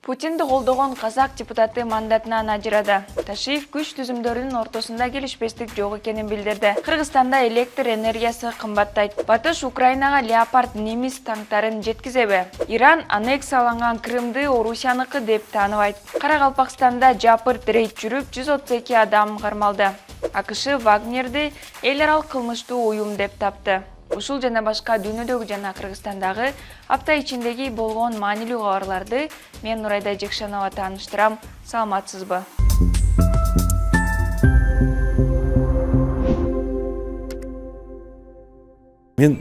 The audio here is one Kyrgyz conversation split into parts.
Путинди колдогон казак депутаты мандатынан ажырады. Ташиев күч түзүмдөрүнүн ортосунда келишпестик жок экенин билдирди. Кыргызстанда электр энергиясы кымбаттайт. Батыш Украинага Леопард немис танктарын жеткизеби? Иран аннексияланган Крымды Орусияныкы деп тааныбайт. Каракалпакстанда жапырт рейд жүрүп 132 адам кармалды. АКШ Вагнерди эл аралык кылмыштуу уюм деп тапты. Ушул жана башка дүйнөдөгү жана Кыргызстандагы апта ичиндеги болгон маанилүү кабарларды мен Нурайда Жекшанова тааныштырам. Саламатсызбы? Мен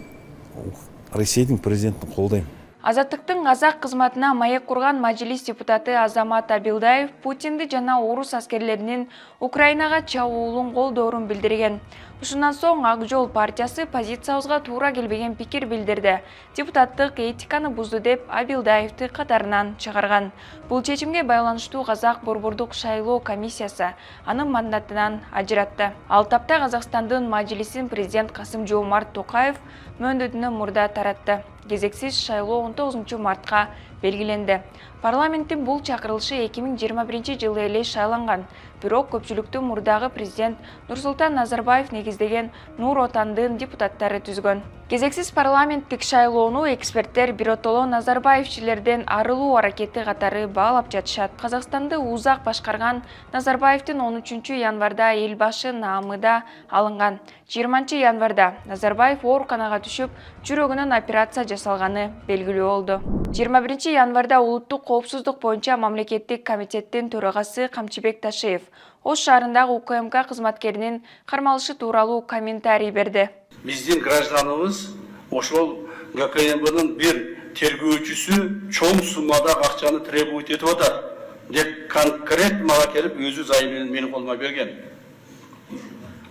Россиядын президентин колдойм. Азаттыктын казак кызматына маек курган мажилис депутаты Азамат Абилдаев Путинди жана орус аскерлеринин Украинага чабуулун колдоорун билдирген. Ушундан соң Ак Жол партиясы позициябызга туура келбеген пикир билдирди. Депутаттык этиканы бузду деп Абилдаевди катарынан чыгарган. Бул чечимге байланыштуу Казак борбордук шайлоо комиссиясы анын мандатынан ажыратты. Ал тапта Казакстандын мажилисин президент Касым-Жомарт Токаев мөөнөтүнөн мурда таратты. Кезексиз шайлоо 19 мартка белгиленди. Парламенттин бул чакырылышы 2021 жылы эле шайланган. Бирок көпчүлүктү мурдагы президент Нурсултан Назарбаев негиздеген Нур Отандын депутаттары түзгөн. Кезексиз парламенттик шайлоону эксперттер биротоло Назарбаевчилерден арылуу аракети катары баалап жатышат. Казакстанды узак башкарган Назарбаевдин 13 январда эл башы наамыда алынган. 20 январда Назарбаев ооруканага түшүп, жүрөгүнөн операция жасалганы белгилүү болду. 21 январда улуттук коопсуздук боюнча мамлекеттик комитеттин төрагасы Камчыбек Ташиев Ош шаарындагы УКМК кызматкеринин кармалышы тууралуу комментарий берди. Биздин гражданыбыз ошол ГКМБнын бир тергөөчүсү чоң суммада акчаны требует этип атат деп конкрет мага келип өзү заявлениени менин колума берген.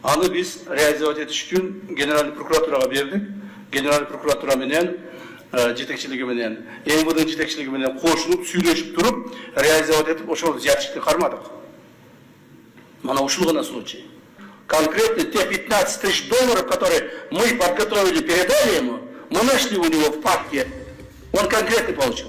Аны биз реализовать этиш үчүн Генеральный прокуратурага бердик. Генеральный прокуратура менен жетекчилиги менен, МВД жетекчилиги менен кошулуп сүйлөшүп туруп, реализовать этип ошол зыятчыкты кармадык. Мана ушул гана случай. Конкретно те 15 тысяч долларов, которые мы подготовили, передали ему, мы нашли у него в папке, он конкретно получил.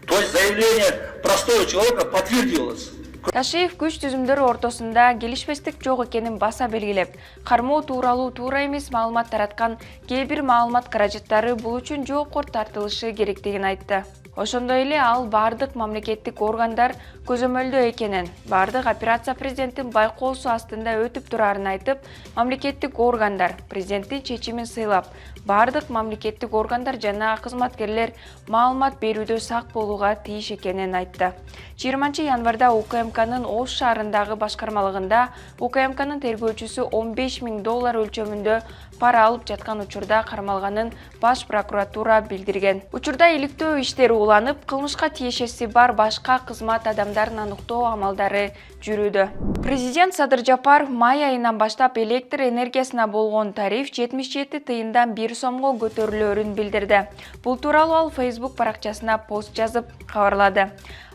То есть заявление простого человека подтвердилось. Ташиев күч түзүмдөрү ортосунда келишпестик жок экенин баса белгилеп, кармоо тууралуу туура эмес маалымат тараткан кээ бир маалымат каражаттары бул үчүн жоопко тартылышы керектигин айтты. Ошондой эле ал бардык мамлекеттик органдар көзөмөлдөө экенин, бардык операция президенттин байкоосу астында өтүп турарын айтып, мамлекеттик органдар президенттин чечимин сыйлап, бардык мамлекеттик органдар жана кызматкерлер маалымат берүүдө сак болууга тийиш экенин айтты. 20 январда УКМКнын Ош шаарындагы башкармалыгында УКМКнын тергөөчүсү $15,000 өлчөмүндө пара алып жаткан учурда кармалганын баш прокуратура билдирген. Учурда иликтөө иштери уланып, кылмышка тиешеси бар башка кызмат адамдарын аныктоо амалдары жүрүүдө. Президент Садыр Жапаров май айынан баштап электр энергиясына болгон тариф 77 тыйындан 1 сомго көтөрүлөрүн билдирди. Бул тууралуу ал Facebook баракчасына пост жазып кабарлады.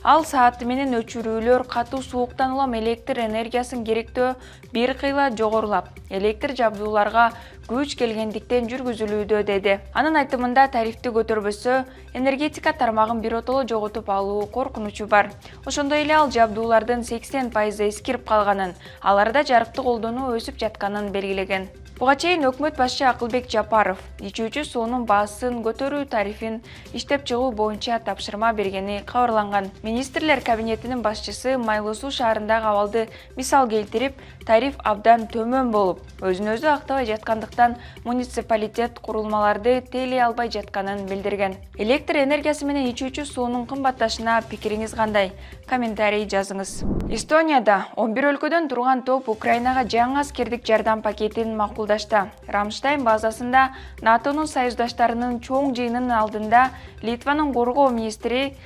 Ал сааты менен өчүрүүлөр катуу сууктан улам электр энергиясын керектөө бир кыйла жогорулап, электр жабдууларга күч келгендиктен жүргүзүлүүдө деди. Анын айтымында тарифти көтөрбөсө, энергетика тармагын биротоло жоготуп алуу коркунучу бар. Ошондой эле ал жабдуулардын 80% эскирип калганын, аларда жарыкты колдонуу өсүп жатканын белгилеген. Буга чейин өкмөт башчы Акылбек Жапаров ичүүчү суунун баасын көтөрүү тарифин иштеп чыгуу боюнча тапшырма бергени кабарланган. Министрлер кабинетинин башчысы Майлуу Суу шаарындагы абалды мисал келтирип, тариф абдан төмөн болуп, өзүн өзү актабай жаткандыктан муниципалитет курулмаларды тейлей албай жатканын билдирген. Электр энергиясы менен ичүүчү суунун кымбатташына пикириңиз кандай? Комментарий жазыңыз. Эстонияда 11 өлкөдөн турган топ Украинага жаңы аскердик жардам пакетин макулдашты. Рамштайн базасында НАТОнун союздаштарынын чоң жыйынынын алдында Литванын коргоо министри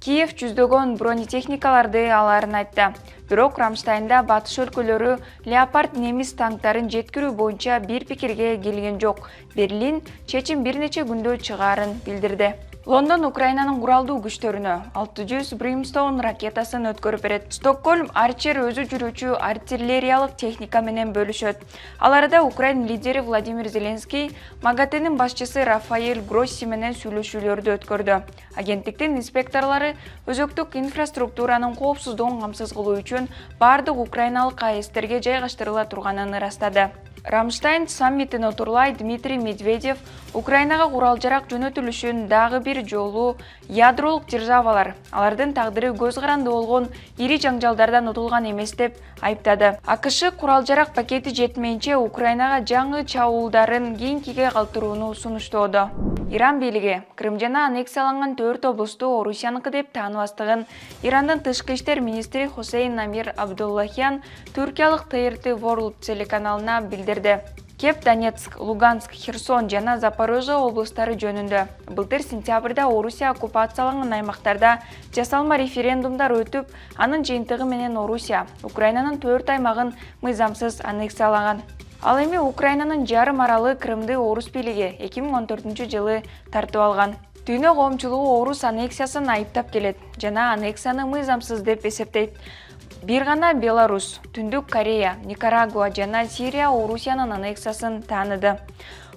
Киев жүздөгөн бронетехникаларды аларын айтты. Бирок Рамштайнда батыш өлкөлөрү Леопард немис танктарын жеткирүү боюнча бир пикирге келген жок. Берлин чечим бир нече күндө чыгаарын билдирди. Лондон Украинанын куралдуу күчтөрүнө 600 Brimstone ракетасын өткөрүп берет. Стокгольм Арчер өзү жүрүүчү артиллериялык техника менен бөлүшөт. Аларда Украин лидери Владимир Зеленский МАГАТЭнин башчысы Рафаэль Гросси менен сүйлөшүүлөрдү өткөрдү. Агенттиктин инспекторлору өзөктүк инфраструктуранын коопсуздугун камсыз кылуу үчүн бардык украиналык АЭСтерге жайгаштырыла турганын ырастады. Рамштайн саммитин отурлай Дмитрий Медведев Украинага курал-жарак жөнөтүлүшүн дагы бир жолу ядролук державалар алардын тагдыры көз каранды болгон ири жаңжалдардан утулган эмес деп айыптады. АКШ курал-жарак пакети жетмейинче Украинага жаңы чабуулдарын кийинкиге калтырууну сунуштоодо. Иран бийлиги Крым жана аннексияланган 4 облусту Орусияныкы деп тааныбастыгын Ирандын тышкы иштер министри Хусейн Амир Абдуллахян түркиялык ТРТ World телеканалына билдирди. Кеп Донецк, Луганск, Херсон жана Запорожье облустары жөнүндө былтыр сентябрда Орусия оккупацияланган аймактарда жасалма референдумдар өтүп, анын жыйынтыгы менен Орусия Украинанын 4 аймагын мыйзамсыз аннексиялаган. Ал эми Украинанын жарым аралы Крымды орус бийлиги 2014-жылы тартып алган. Дүйнө коомчулугу орус аннексиясын айыптап келет жана аннексияны мыйзамсыз деп эсептейт. Бир гана Беларусь, Түндүк Корея, Никарагуа жана Сирия Орусиянын аннексиясын тааныды.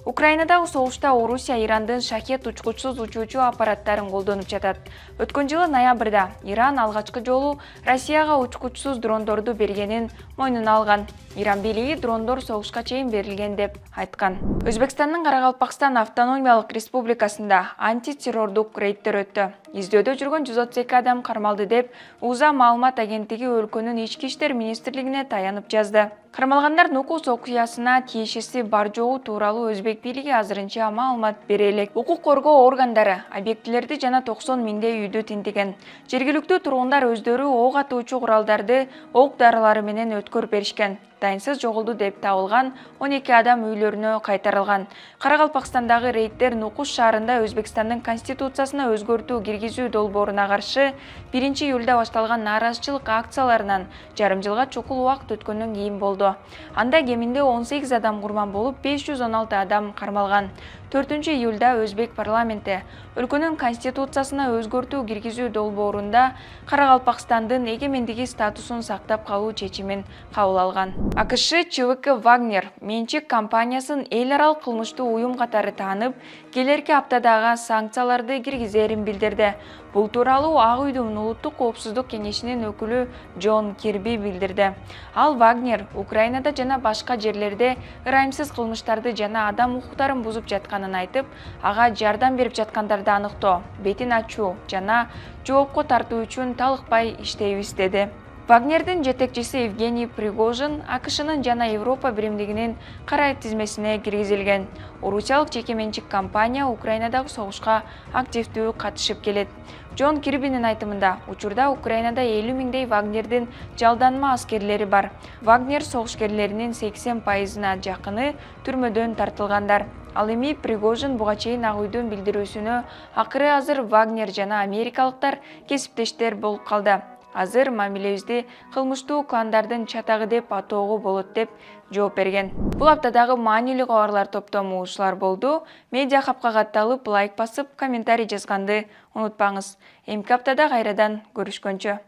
Украинадагы согушта Орусия Ирандын шахет учкучсуз учуучу аппараттарын колдонуп жатат. Өткөн жылы ноябрда Иран алгачкы жолу Россияга учкучсуз дрондорду бергенин мойнуна алган. Иран бийлиги дрондор согушка чейин берилген деп айткан. Өзбекстандын Карагалпакстан автономиялык республикасында антитеррордук рейдтер өттү. Издөөдө жүргөн 132 адам кармалды деп УЗА маалымат агенттиги өлкөнүн ички иштер министрлигине таянып жазды. Кармалгандар Нукус окуясына тиешеси бар жогу тууралуу өзбек бийлиги азырынча маалымат бере элек. Укук коргоо органдары объектилерди жана 90 миңдей үйдү тинтиген. Жергиликтүү тургундар өздөрү ок атуучу куралдарды ок дарылары менен өткөрүп беришкен. Дайынсыз жоголду деп табылган 12 адам үйлөрүнө кайтарылган. Карагалпакстандагы рейдтер Нукус шаарында Өзбекстандын конституциясына өзгөртүү киргизүү долбооруна каршы 1-июлда башталган нааразычылык акцияларынан жарым жылга чукул убакыт өткөндөн кийин болду. Анда кеминде 18 адам курман болуп, 516 адам кармалган. 4-июлда Өзбек парламенти өлкөнүн конституциясына өзгөртүү киргизүү долбоорунда Карагалпакстандын эгемендиги статусун сактап калуу чечимин кабыл алган. АКШ ЧВК Вагнер менчик компаниясын эл аралык кылмыштуу уюм катары таанып, келерки аптадагы санкцияларды киргизерин билдирди. Бул тууралуу Ак үйдүн улуттук коопсуздук кеңешинин өкүлү Джон Кирби билдирди. Ал Вагнер Украинада жана башка жерлерде ырайымсыз кылмыштарды жана адам укуктарын бузуп жатканын айтып, ага жардам берип жаткандарды аныктоо, бетин ачуу жана жоопко тартуу үчүн талыкпай иштейбиз деди. Вагнердин жетекчиси Евгений Пригожин АКШнын жана Европа биримдигинин кара тизмесине киргизилген. Орусиялык жекеменчик компания Украинадагы согушка активдүү катышып келет. Джон Кирбинин айтымында, учурда Украинада 50 миңдей Вагнердин жалданма аскерлери бар. Вагнер согушкерлеринин 80%-на жакыны түрмөдөн тартылгандар. Ал эми Пригожин буга чейин Ак үйдүн билдирүүсүнө акыры азыр Вагнер жана америкалыктар кесиптештер болуп калды. Азыр мамилебизди кылмыштуу кландардын чатагы деп атоого болот деп жооп берген. Бул аптадагы маанилүү кабарлар топтому ушулар болду. Медиа хабка катталып, лайк басып, комментарий жазганды унутпаңыз. Эмки аптада кайрадан көрүшкөнчө.